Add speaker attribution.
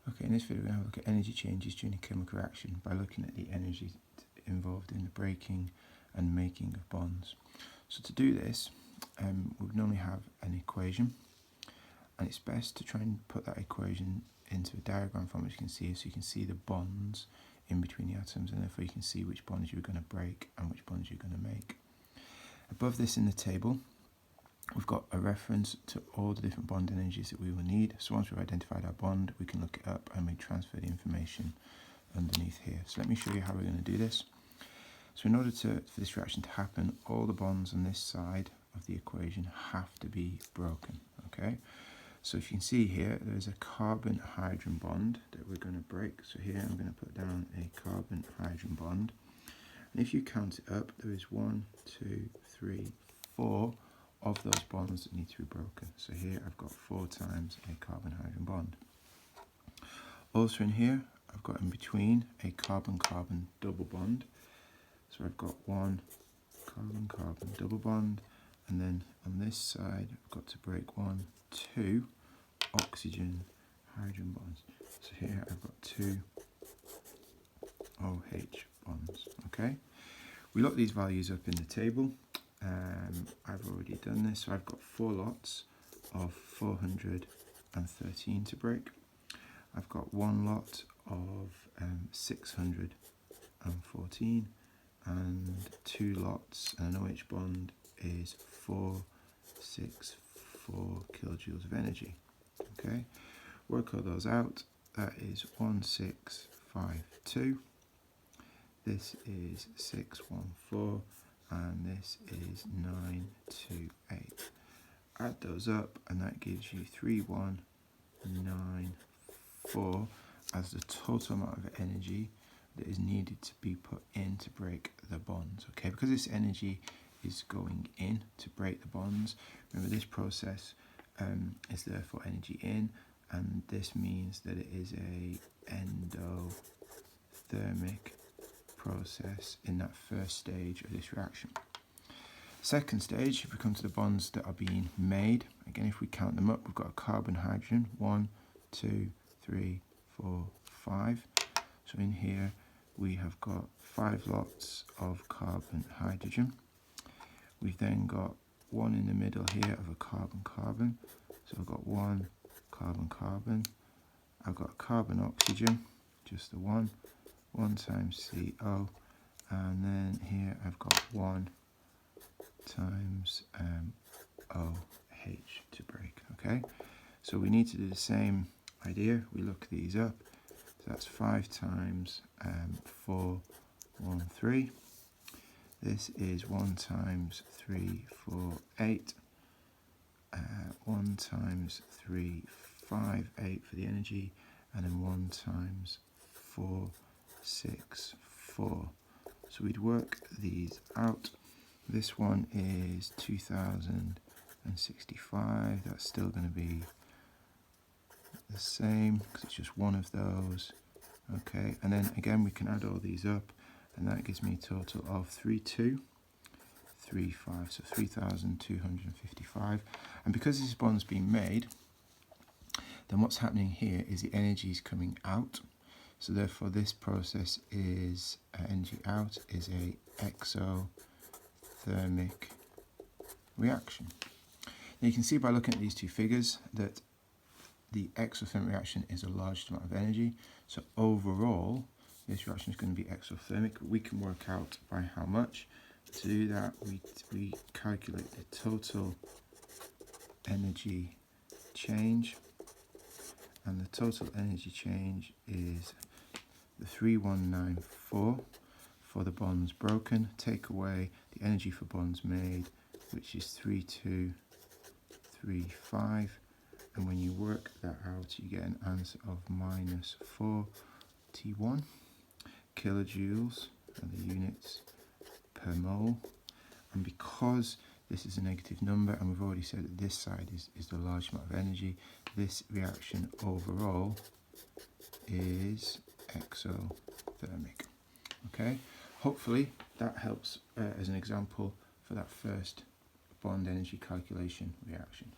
Speaker 1: Okay, in this video we're going to look at energy changes during a chemical reaction by looking at the energy involved in the breaking and making of bonds. So to do this, we would normally have an equation, and it's best to try and put that equation into a diagram form, which you can see, so you can see the bonds in between the atoms, and therefore you can see which bonds you're going to break and which bonds you're going to make. Above this in the table, we've got a reference to all the different bond energies that we will need. So once we've identified our bond, we can look it up and we transfer the information underneath here. So let me show you how we're going to do this. So in order for this reaction to happen, all the bonds on this side of the equation have to be broken. Okay. So if you can see here, there's a carbon-hydrogen bond that we're going to break. So here I'm going to put down a carbon-hydrogen bond. And if you count it up, there is 1, 2, 3, 4 of those bonds that need to be broken. So here I've got 4 times a carbon-hydrogen bond. Also in here, I've got in between a carbon-carbon double bond. So I've got 1 carbon-carbon double bond, and then on this side I've got to break 2 oxygen-hydrogen bonds. So here I've got 2 OH bonds. Okay, we look these values up in the table. I've already done this, so I've got 4 lots of 413 to break. I've got 1 lot of 614, and 2 lots, and an OH bond is 464 kilojoules of energy. Okay, work all those out. That is 1652. This is 614. And this is 928. Add those up and that gives you 3194 as the total amount of energy that is needed to be put in to break the bonds. Okay, because this energy is going in to break the bonds, remember this process is therefore energy in, and this means that it is a endothermic process in that first stage of this reaction. Second stage, if we come to the bonds that are being made, again if we count them up, we've got a carbon-hydrogen, 1, 2, 3, 4, 5. So in here we have got 5 lots of carbon-hydrogen. We've then got 1 in the middle here of a carbon-carbon. So I've got 1 carbon-carbon. I've got a carbon-oxygen, just the 1 times CO, and then here I've got 1 times OH to break. Okay, so we need to do the same idea. We look these up. So that's 5 times 4, 1, 3. This is 1 times 3, 4, 8. 1 times 3, 5, 8 for the energy, and then 1 times 4, 6, 4. So we'd work these out. This one is 2065. That's still going to be the same because it's just one of those. Okay, and then again we can add all these up, and that gives me a total of 3235. So 3255. And because this bond's been made, then what's happening here is the energy is coming out. So therefore this process is energy out is a exothermic reaction. Now you can see by looking at these two figures that the exothermic reaction is a large amount of energy. So overall this reaction is going to be exothermic. We can work out by how much. To do that we calculate the total energy change, and the total energy change is the 3194 for the bonds broken. Take away the energy for bonds made, which is 3235, and when you work that out you get an answer of minus 41 kilojoules, and the units per mole. And because this is a negative number, and we've already said that this side is the large amount of energy, this reaction overall is exothermic. Okay, hopefully that helps as an example for that first bond energy calculation reaction.